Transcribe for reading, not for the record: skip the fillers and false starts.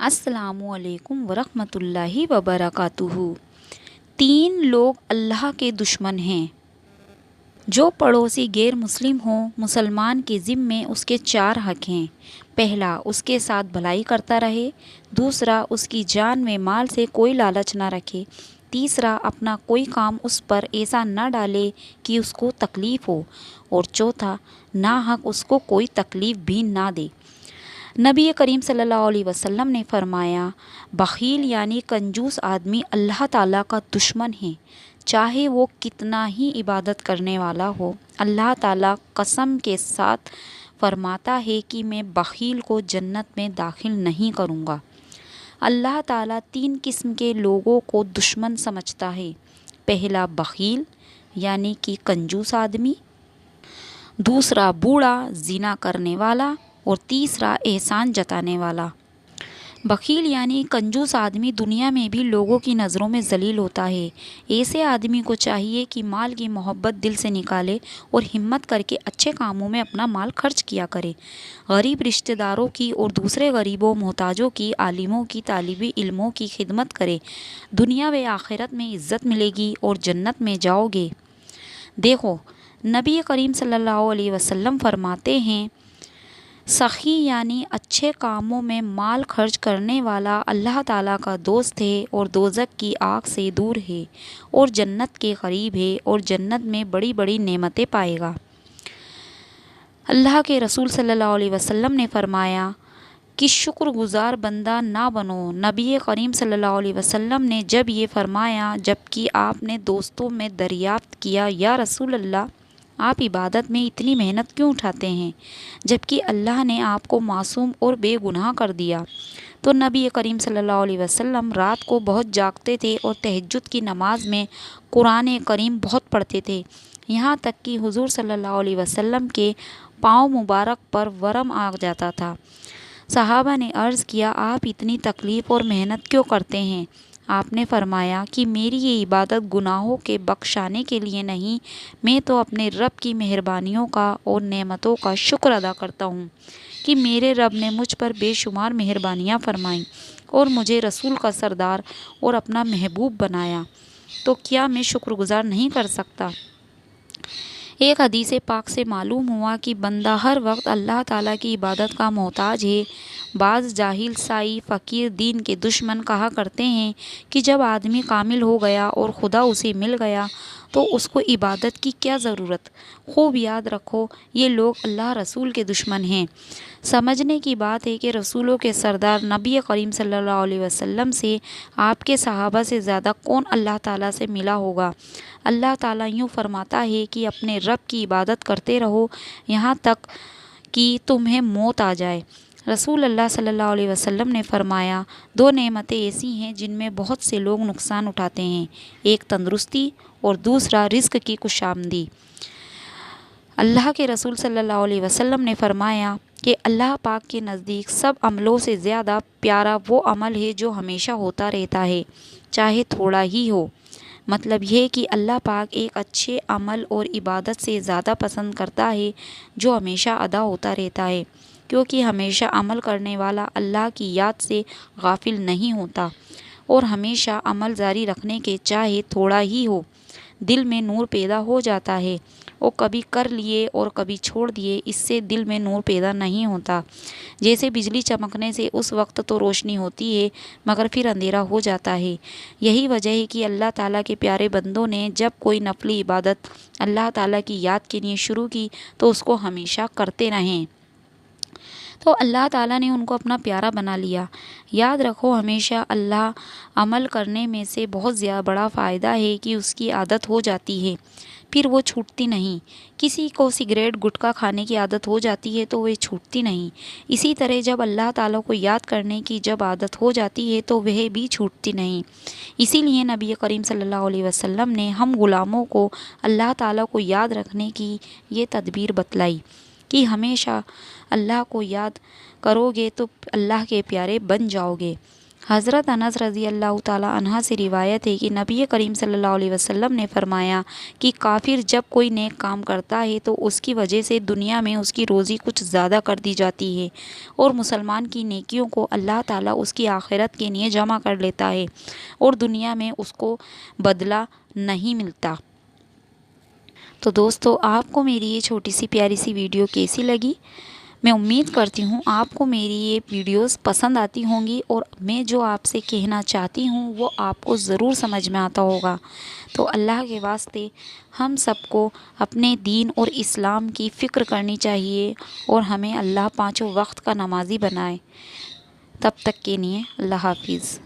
السلام علیکم ورحمۃ اللہ وبرکاتہ۔ تین لوگ اللہ کے دشمن ہیں۔ جو پڑوسی غیر مسلم ہوں، مسلمان کے ذمے اس کے چار حق ہیں۔ پہلا، اس کے ساتھ بھلائی کرتا رہے۔ دوسرا، اس کی جان میں مال سے کوئی لالچ نہ رکھے۔ تیسرا، اپنا کوئی کام اس پر ایسا نہ ڈالے کہ اس کو تکلیف ہو۔ اور چوتھا، ناحق اس کو کوئی تکلیف بھی نہ دے۔ نبی کریم صلی اللہ علیہ وسلم نے فرمایا، بخیل یعنی کنجوس آدمی اللہ تعالیٰ کا دشمن ہے، چاہے وہ کتنا ہی عبادت کرنے والا ہو۔ اللہ تعالیٰ قسم کے ساتھ فرماتا ہے کہ میں بخیل کو جنت میں داخل نہیں کروں گا۔ اللہ تعالیٰ تین قسم کے لوگوں کو دشمن سمجھتا ہے۔ پہلا، بخیل یعنی کہ کنجوس آدمی۔ دوسرا، بوڑھا زنا کرنے والا۔ اور تیسرا، احسان جتانے والا۔ بخیل یعنی کنجوس آدمی دنیا میں بھی لوگوں کی نظروں میں ذلیل ہوتا ہے۔ ایسے آدمی کو چاہیے کہ مال کی محبت دل سے نکالے اور ہمت کر کے اچھے کاموں میں اپنا مال خرچ کیا کرے۔ غریب رشتہ داروں کی اور دوسرے غریبوں، محتاجوں کی، عالموں کی، طالب علموں کی خدمت کرے۔ دنیا و آخرت میں عزت ملے گی اور جنت میں جاؤ گے۔ دیکھو، نبی کریم صلی اللہ علیہ وسلم فرماتے ہیں، سخی یعنی اچھے کاموں میں مال خرچ کرنے والا اللہ تعالیٰ کا دوست ہے اور دوزخ کی آگ سے دور ہے اور جنت کے قریب ہے اور جنت میں بڑی بڑی نعمتیں پائے گا۔ اللہ کے رسول صلی اللہ علیہ وسلم نے فرمایا کہ شکر گزار بندہ نہ بنو۔ نبی کریم صلی اللہ علیہ وسلم نے جب یہ فرمایا، جبکہ آپ نے دوستوں میں دریافت کیا، یا رسول اللہ، آپ عبادت میں اتنی محنت کیوں اٹھاتے ہیں جبکہ اللہ نے آپ کو معصوم اور بے گناہ کر دیا؟ تو نبی کریم صلی اللہ علیہ وسلم رات کو بہت جاگتے تھے اور تہجد کی نماز میں قرآن کریم بہت پڑھتے تھے، یہاں تک کہ حضور صلی اللہ علیہ وسلم کے پاؤں مبارک پر ورم آ جاتا تھا۔ صحابہ نے عرض کیا، آپ اتنی تکلیف اور محنت کیوں کرتے ہیں؟ آپ نے فرمایا کہ میری یہ عبادت گناہوں کے بخشانے کے لیے نہیں، میں تو اپنے رب کی مہربانیوں کا اور نعمتوں کا شکر ادا کرتا ہوں کہ میرے رب نے مجھ پر بے شمار مہربانیاں فرمائیں اور مجھے رسول کا سردار اور اپنا محبوب بنایا، تو کیا میں شکر گزار نہیں کر سکتا؟ ایک حدیث پاک سے معلوم ہوا کہ بندہ ہر وقت اللہ تعالیٰ کی عبادت کا محتاج ہے۔ بعض جاہل، سائی، فقیر، دین کے دشمن کہا کرتے ہیں کہ جب آدمی کامل ہو گیا اور خدا اسے مل گیا تو اس کو عبادت کی کیا ضرورت؟ خوب یاد رکھو، یہ لوگ اللہ رسول کے دشمن ہیں۔ سمجھنے کی بات ہے کہ رسولوں کے سردار نبی کریم صلی اللہ علیہ وسلم سے، آپ کے صحابہ سے زیادہ کون اللہ تعالیٰ سے ملا ہوگا؟ اللہ تعالیٰ یوں فرماتا ہے کہ اپنے رب کی عبادت کرتے رہو یہاں تک کہ تمہیں موت آ جائے۔ رسول اللہ صلی اللہ علیہ وسلم نے فرمایا، دو نعمتیں ایسی ہیں جن میں بہت سے لوگ نقصان اٹھاتے ہیں، ایک تندرستی اور دوسرا رزق کی خوشامدی۔ اللہ کے رسول صلی اللہ علیہ وسلم نے فرمایا کہ اللہ پاک کے نزدیک سب عملوں سے زیادہ پیارا وہ عمل ہے جو ہمیشہ ہوتا رہتا ہے، چاہے تھوڑا ہی ہو۔ مطلب یہ کہ اللہ پاک ایک اچھے عمل اور عبادت سے زیادہ پسند کرتا ہے جو ہمیشہ ادا ہوتا رہتا ہے، کیونکہ ہمیشہ عمل کرنے والا اللہ کی یاد سے غافل نہیں ہوتا، اور ہمیشہ عمل جاری رکھنے کے چاہے تھوڑا ہی ہو، دل میں نور پیدا ہو جاتا ہے۔ وہ کبھی کر لیے اور کبھی چھوڑ دیے، اس سے دل میں نور پیدا نہیں ہوتا۔ جیسے بجلی چمکنے سے اس وقت تو روشنی ہوتی ہے مگر پھر اندھیرا ہو جاتا ہے۔ یہی وجہ ہے کہ اللہ تعالیٰ کے پیارے بندوں نے جب کوئی نفلی عبادت اللہ تعالیٰ کی یاد کے لیے شروع کی تو اس کو ہمیشہ کرتے رہیں، تو اللہ تعالیٰ نے ان کو اپنا پیارا بنا لیا۔ یاد رکھو، ہمیشہ اللہ عمل کرنے میں سے بہت زیادہ بڑا فائدہ ہے کہ اس کی عادت ہو جاتی ہے، پھر وہ چھوٹتی نہیں۔ کسی کو سگریٹ گٹکا کھانے کی عادت ہو جاتی ہے تو وہ چھوٹتی نہیں، اسی طرح جب اللہ تعالیٰ کو یاد کرنے کی جب عادت ہو جاتی ہے تو وہ بھی چھوٹتی نہیں۔ اسی لیے نبی کریم صلی اللہ علیہ وسلم نے ہم غلاموں کو اللہ تعالیٰ کو یاد رکھنے کی یہ تدبیر بتلائی کہ ہمیشہ اللہ کو یاد کرو گے تو اللہ کے پیارے بن جاؤ گے۔ حضرت انس رضی اللہ تعالیٰ عنہ سے روایت ہے کہ نبی کریم صلی اللہ علیہ وسلم نے فرمایا کہ کافر جب کوئی نیک کام کرتا ہے تو اس کی وجہ سے دنیا میں اس کی روزی کچھ زیادہ کر دی جاتی ہے، اور مسلمان کی نیکیوں کو اللہ تعالیٰ اس کی آخرت کے لیے جمع کر لیتا ہے اور دنیا میں اس کو بدلہ نہیں ملتا۔ تو دوستو، آپ کو میری یہ چھوٹی سی پیاری سی ویڈیو کیسی لگی؟ میں امید کرتی ہوں آپ کو میری یہ ویڈیوز پسند آتی ہوں گی، اور میں جو آپ سے کہنا چاہتی ہوں وہ آپ کو ضرور سمجھ میں آتا ہوگا۔ تو اللہ کے واسطے ہم سب کو اپنے دین اور اسلام کی فکر کرنی چاہیے، اور ہمیں اللہ 5 وقت کا نمازی بنائے۔ تب تک کے لیے اللہ حافظ۔